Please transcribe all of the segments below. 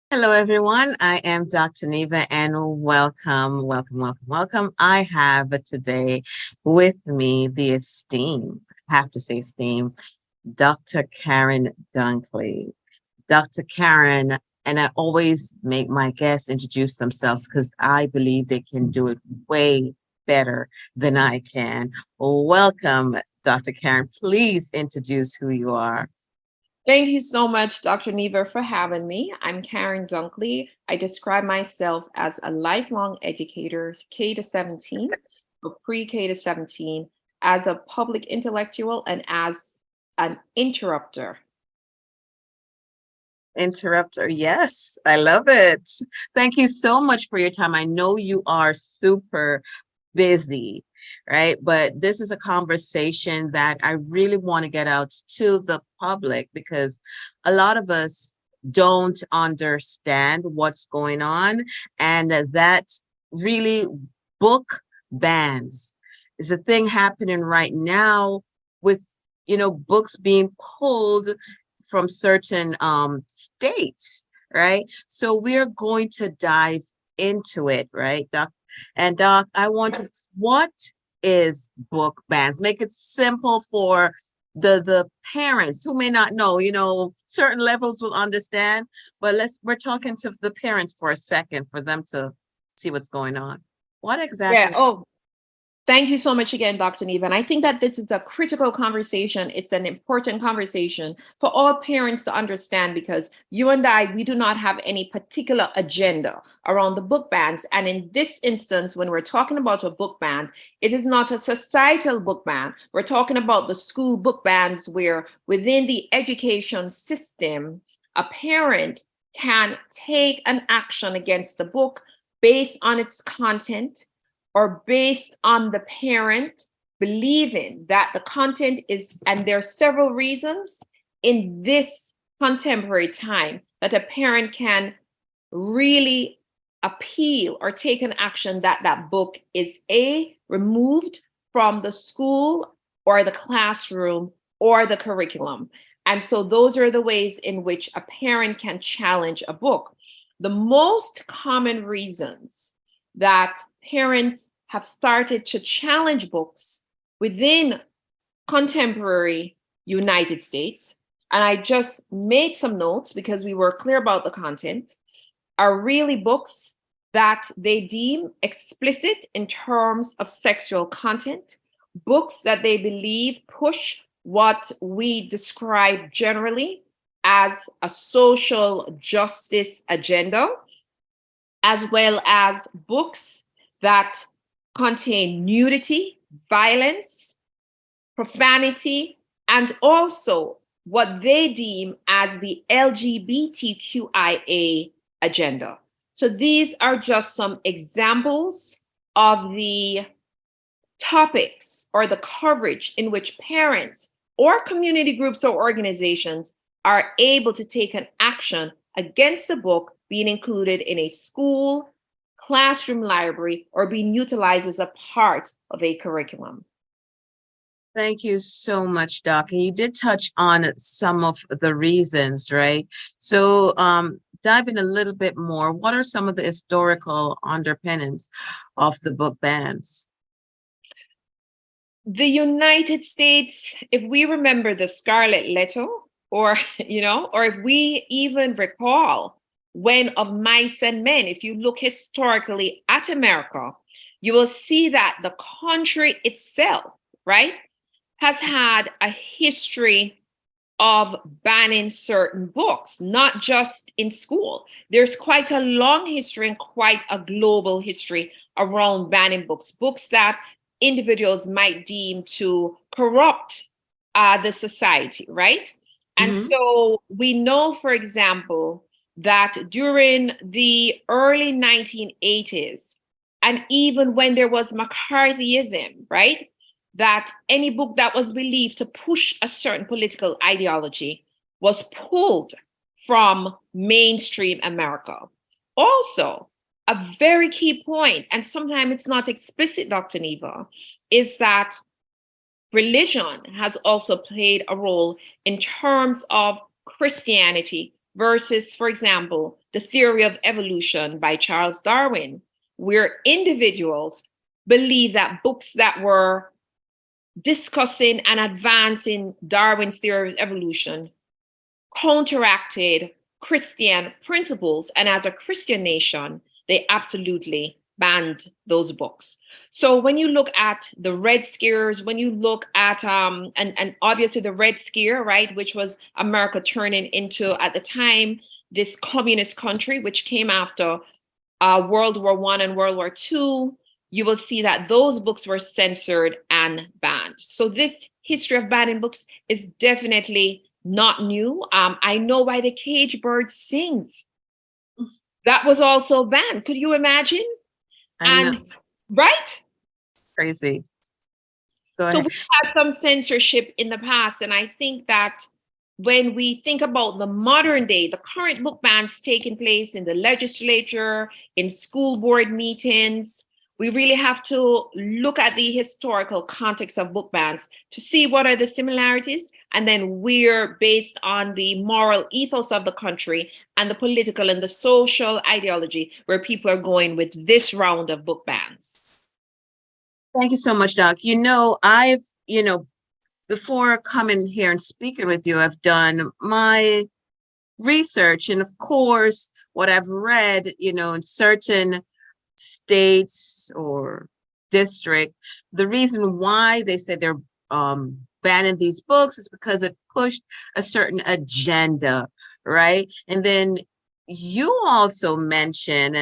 Hello, everyone. I am Dr. Neva, and welcome. I have today with me the esteemed, I have to say esteemed, Dr. Karren Dunkley. Dr. Karren, and I always make my guests introduce themselves because I believe they can do it way better than I can. Welcome, Dr. Karren. Please introduce who you are. Thank you so much, Dr. Neva, for having me. I'm Karren Dunkley. I describe myself as a lifelong educator, K to 17, or pre-K to 17, as a public intellectual and as an interrupter. Interrupter, yes, I love it. Thank you so much for your time. I know you are super busy, right? But this is a conversation that I really want to get out to the public because a lot of us don't understand what's going on, and that really book bans is a thing happening right now with, books being pulled from certain states, right? So we're going to dive into it, right, Doc? And Doc, I want to, what is book bans? Make it simple for the parents who may not know, certain levels will understand, but we're talking to the parents for a second for them to see what's going on. What exactly? Yeah. Thank you so much again, Dr. Neva. And I think that this is a critical conversation. It's an important conversation for all parents to understand because you and I, we do not have any particular agenda around the book bans. And in this instance, when we're talking about a book ban, it is not a societal book ban. We're talking about the school book bans where within the education system, a parent can take an action against a book based on its content, or based on the parent believing that the content is, and there are several reasons in this contemporary time that a parent can really appeal or take an action that that book is removed from the school or the classroom or the curriculum. And so those are the ways in which a parent can challenge a book. The most common reasons that parents have started to challenge books within contemporary United States, and I just made some notes because we were clear about the content, are really books that they deem explicit in terms of sexual content, books that they believe push what we describe generally as a social justice agenda, as well as books that contain nudity, violence, profanity, and also what they deem as the LGBTQIA agenda. So these are just some examples of the topics or the coverage in which parents or community groups or organizations are able to take an action against a book being included in a school, classroom library, or being utilized as a part of a curriculum. Thank you so much, Doc. And you did touch on some of the reasons, right? So dive in a little bit more. What are some of the historical underpinnings of the book bans? The United States, if we remember the Scarlet Letter, or if we even recall when of Mice and Men, if you look historically at America, you will see that the country itself, right, has had a history of banning certain books, not just in school. There's quite a long history and quite a global history around banning books, books that individuals might deem to corrupt the society, right? And so we know, for example, that during the early 1980s, and even when there was McCarthyism, right, that any book that was believed to push a certain political ideology was pulled from mainstream America. Also, a very key point, and sometimes it's not explicit, Dr. Neva, is that religion has also played a role in terms of Christianity versus, for example, the theory of evolution by Charles Darwin, where individuals believe that books that were discussing and advancing Darwin's theory of evolution counteracted Christian principles. And as a Christian nation, they absolutely banned those books. So when you look at the Red Scares, when you look at, and obviously the Red Scare, right, which was America turning into, at the time, this communist country, which came after World War I and World War II, you will see that those books were censored and banned. So this history of banning books is definitely not new. I Know Why the Cage Bird Sings. That was also banned. Could you imagine? I know. And right? Crazy. Go So ahead. we've had some censorship in the past, and I think that when we think about the modern day, the current book bans taking place in the legislature, in school board meetings, we really have to look at the historical context of book bans to see what are the similarities, and then we're based on the moral ethos of the country and the political and the social ideology where people are going with this round of book bans. Thank you so much, Doc. Before coming here and speaking with you, I've done my research. And of course, what I've read, in certain states or district, the reason why they said they're banning these books is because it pushed a certain agenda, right? And then you also mention,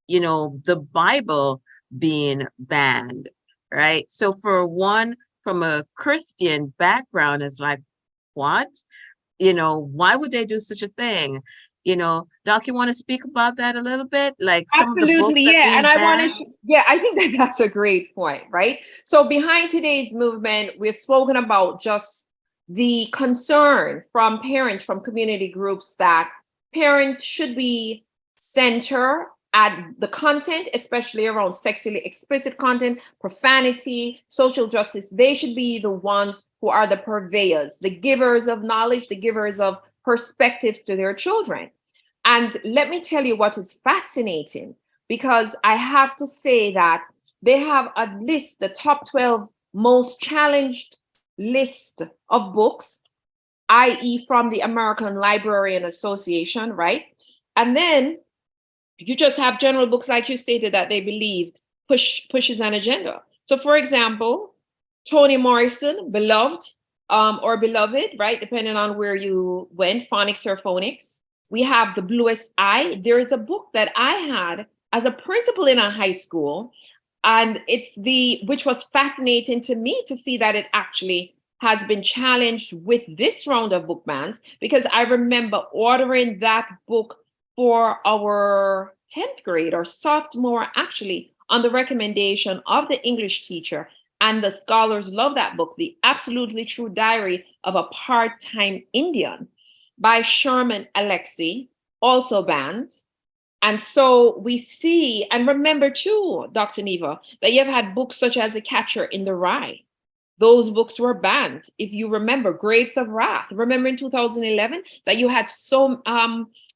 the Bible being banned, right? So for one, from a Christian background, is like, what? Why would they do such a thing? Doc, you want to speak about that a little bit? Like some of the books Absolutely, that yeah. being And banned? I think that that's a great point, right? So behind today's movement, we've spoken about just the concern from parents, from community groups, that parents should be center at the content, especially around sexually explicit content, profanity, social justice. They should be the ones who are the purveyors, the givers of knowledge, the givers of perspectives to their children. And let me tell you what is fascinating, because I have to say that they have a list, the top 12 most challenged list of books, i.e. from the American Librarian Association, right? And then you just have general books, like you stated, that they believed pushes an agenda. So for example, Toni Morrison, Beloved, or Beloved, right? Depending on where you went, phonics or phonics. We have The Bluest Eye. There is a book that I had as a principal in a high school, and which was fascinating to me to see that it actually has been challenged with this round of book bans, because I remember ordering that book for our 10th grade or sophomore, actually, on the recommendation of the English teacher. And the scholars love that book, The Absolutely True Diary of a Part-Time Indian by Sherman Alexie, also banned. And so we see, and remember too, Dr. Neva, that you've had books such as The Catcher in the Rye. Those books were banned. If you remember, Grapes of Wrath. Remember in 2011 that you had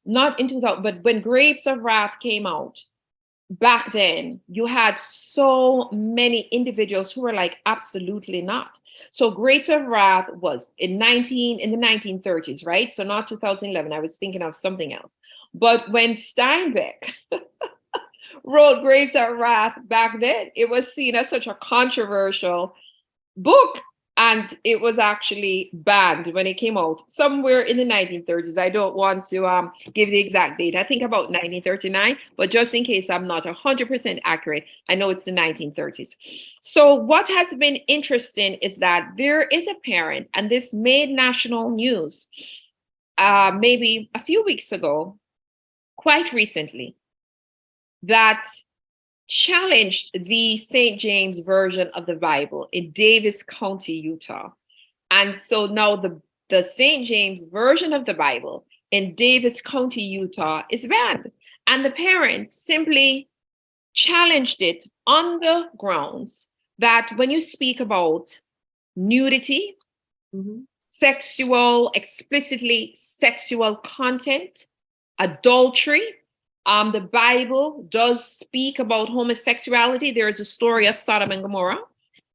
not in 2000, but when Grapes of Wrath came out, back then, you had so many individuals who were like, absolutely not. So Grapes of Wrath was in the 1930s, right? So not 2011. I was thinking of something else. But when Steinbeck wrote Grapes of Wrath back then, it was seen as such a controversial book, and it was actually banned when it came out somewhere in the 1930s. I don't want to give the exact date. I think about 1939, but just in case I'm not 100% accurate, I know it's the 1930s. So what has been interesting is that there is a parent, and this made national news maybe a few weeks ago, quite recently, that challenged the St. James version of the Bible in Davis County, Utah. And so now the St. James version of the Bible in Davis County, Utah is banned. And the parent simply challenged it on the grounds that when you speak about nudity, Mhm. explicitly sexual content, adultery. The Bible does speak about homosexuality. There is a story of Sodom and Gomorrah.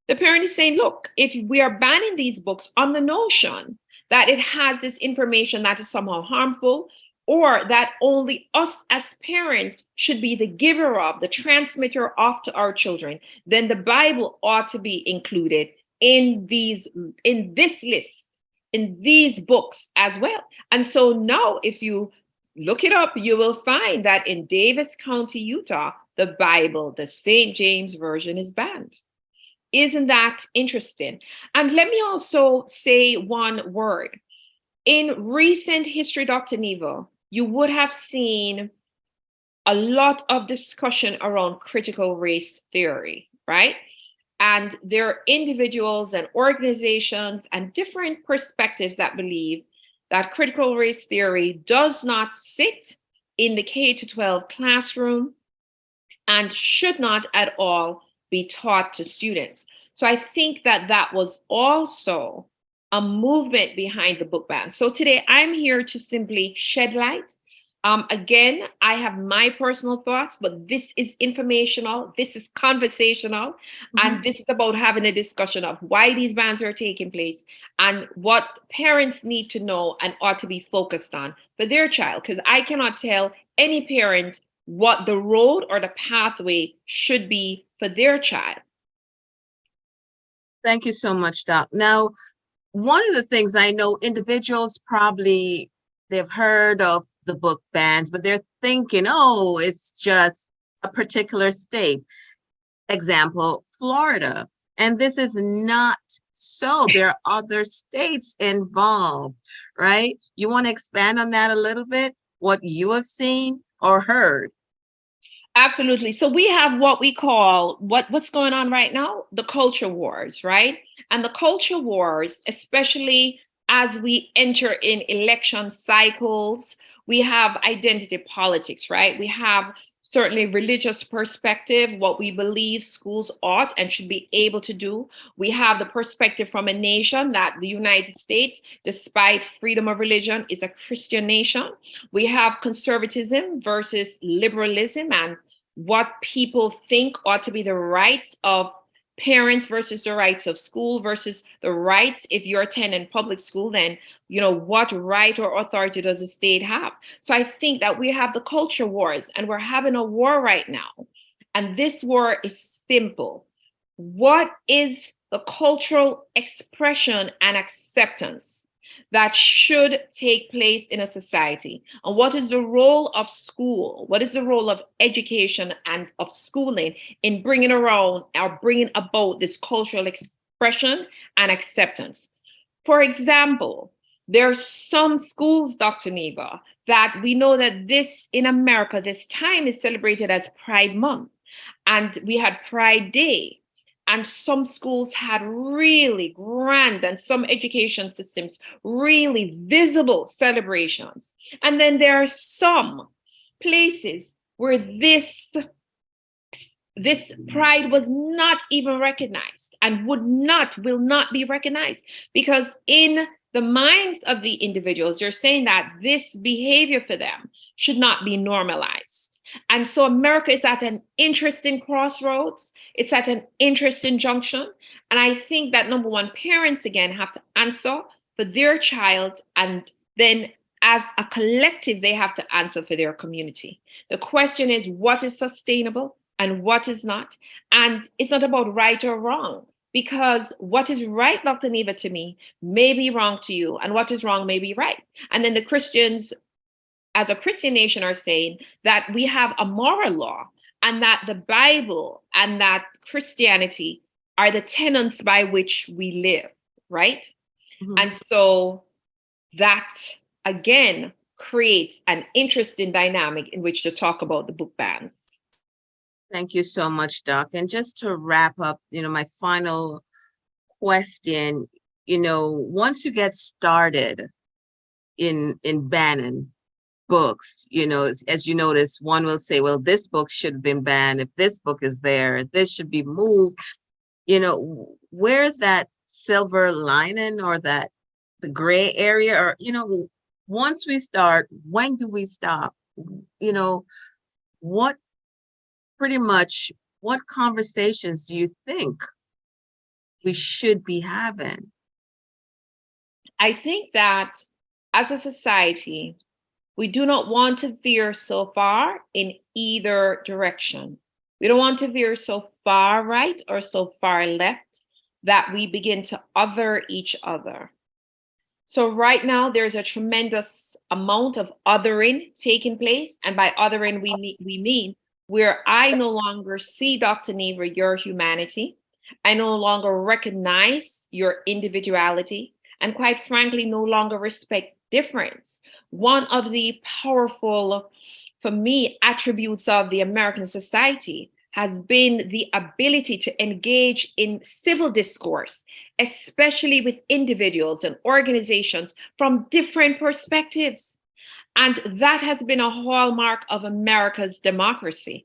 The parent is saying, look, if we are banning these books on the notion that it has this information that is somehow harmful, or that only us as parents should be the giver of, the transmitter of to our children, then the Bible ought to be included in this list, in these books as well. And so now, if you look it up, you will find that in Davis County, Utah, the Bible, the St. James Version, is banned. Isn't that interesting? And let me also say one word. In recent history, Dr. Neva, you would have seen a lot of discussion around critical race theory, right? And there are individuals and organizations and different perspectives that believe that critical race theory does not sit in the K-12 classroom and should not at all be taught to students. So I think that that was also a movement behind the book ban. So today I'm here to simply shed light. Again, I have my personal thoughts, but this is informational, this is conversational, and this is about having a discussion of why these bans are taking place and what parents need to know and ought to be focused on for their child. Because I cannot tell any parent what the road or the pathway should be for their child. Thank you so much, Doc. Now, one of the things I know individuals probably, they've heard of the book bans, but they're thinking, oh, it's just a particular state. Example, Florida. And this is not so. There are other states involved, right? You want to expand on that a little bit? What you have seen or heard? Absolutely. So we have what we call what's going on right now, the culture wars, right? And the culture wars, especially as we enter in election cycles, we have identity politics, right? We have certainly religious perspective, what we believe schools ought and should be able to do. We have the perspective from a nation that the United States, despite freedom of religion, is a Christian nation. We have conservatism versus liberalism and what people think ought to be the rights of parents versus the rights of school versus the rights, if you're attending public school, then what right or authority does the state have? So I think that we have the culture wars, and we're having a war right now, and this war is simple. What is the cultural expression and acceptance that should take place in a society? And what is the role of school? What is the role of education and of schooling in bringing around or bringing about this cultural expression and acceptance? For example, there are some schools, Dr. Neva, that we know that this in America, this time is celebrated as Pride Month. And we had Pride Day. And some schools had really grand, and some education systems really visible celebrations. And then there are some places where this pride was not even recognized and will not be recognized, because in the minds of the individuals, you're saying that this behavior for them should not be normalized. And so America is at an interesting crossroads. It's at an interesting junction. And I think that number one, parents again have to answer for their child, and then as a collective, they have to answer for their community. The question is, what is sustainable and what is not? And it's not about right or wrong, because what is right, Dr. Neva, to me, may be wrong to you, and what is wrong may be right. And then the Christians, as a Christian nation, are saying that we have a moral law, and that the Bible and that Christianity are the tenets by which we live, right? And so that, again, creates an interesting dynamic in which to talk about the book bans. Thank you so much, Doc. And just to wrap up, my final question, once you get started in banning books, as you notice, one will say, well, this book should have been banned. If this book is there, this should be moved. you know, where's that silver lining or that the gray area? Or, you know, once we start, when do we stop? You know, what pretty much what conversations do you think we should be having? I think that as a society, we do not want to veer so far in either direction. We don't want to veer so far right or so far left that we begin to other each other. So right now, there's a tremendous amount of othering taking place. And by othering, we mean where I no longer see, Dr. Neva, your humanity. I no longer recognize your individuality. And quite frankly, no longer respect difference. One of the powerful, for me, attributes of the American society has been the ability to engage in civil discourse, especially with individuals and organizations from different perspectives. And that has been a hallmark of America's democracy.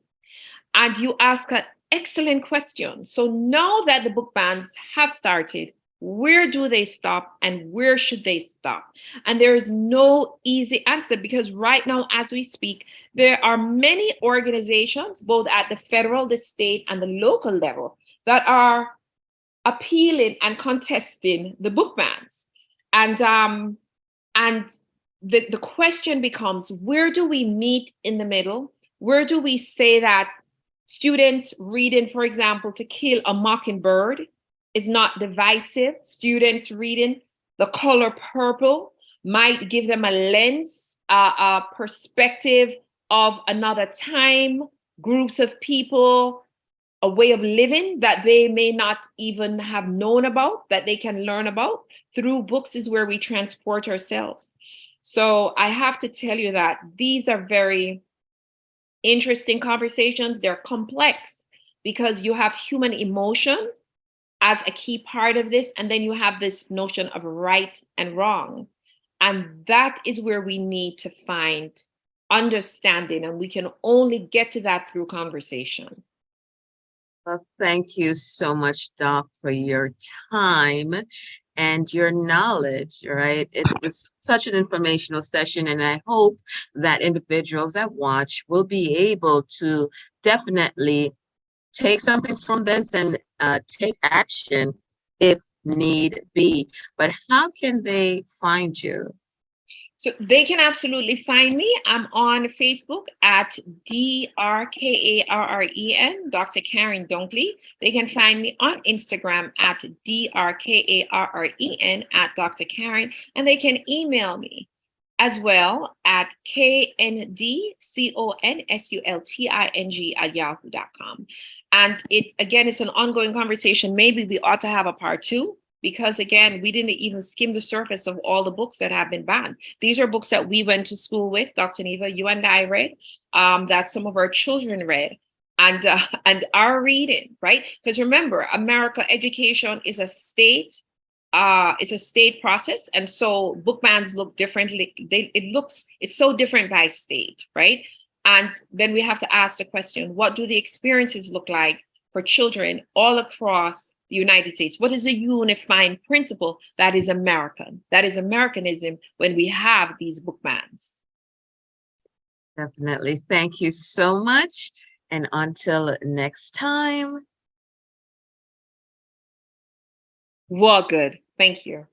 And you ask an excellent question. So now that the book bans have started, where do they stop and where should they stop? And there is no easy answer, because right now, as we speak, there are many organizations, both at the federal, the state, and the local level, that are appealing and contesting the book bans. And the question becomes, where do we meet in the middle? Where do we say that students reading, for example, To Kill a Mockingbird is not divisive? Students reading The Color Purple might give them a lens, a perspective of another time, groups of people, a way of living that they may not even have known about, that they can learn about. Through books is where we transport ourselves. So I have to tell you that these are very interesting conversations. They're complex because you have human emotion as a key part of this, and then you have this notion of right and wrong. And that is where we need to find understanding, and we can only get to that through conversation. Well, thank you so much, Doc, for your time and your knowledge, right? It was such an informational session, and I hope that individuals that watch will be able to definitely take something from this and take action if need be. But how can they find you? So they can absolutely find me. I'm on Facebook at DrKarren, Dr. Karren Dunkley. They can find me on Instagram at DrKarren at Dr. Karren, and they can email me as well at KNDCONSULTING@yahoo.com. And it's an ongoing conversation. Maybe we ought to have a part 2. Because again, we didn't even skim the surface of all the books that have been banned. These are books that we went to school with, Dr. Neva, you and I read, that some of our children read, and are reading, right? Because remember, America education is a state process, and so book bans look differently. It's so different by state, right? And then we have to ask the question: what do the experiences look like for children all across the United States? What is a unifying principle that is American? That is Americanism when we have these book bans. Definitely. Thank you so much. And until next time. Well, good. Thank you.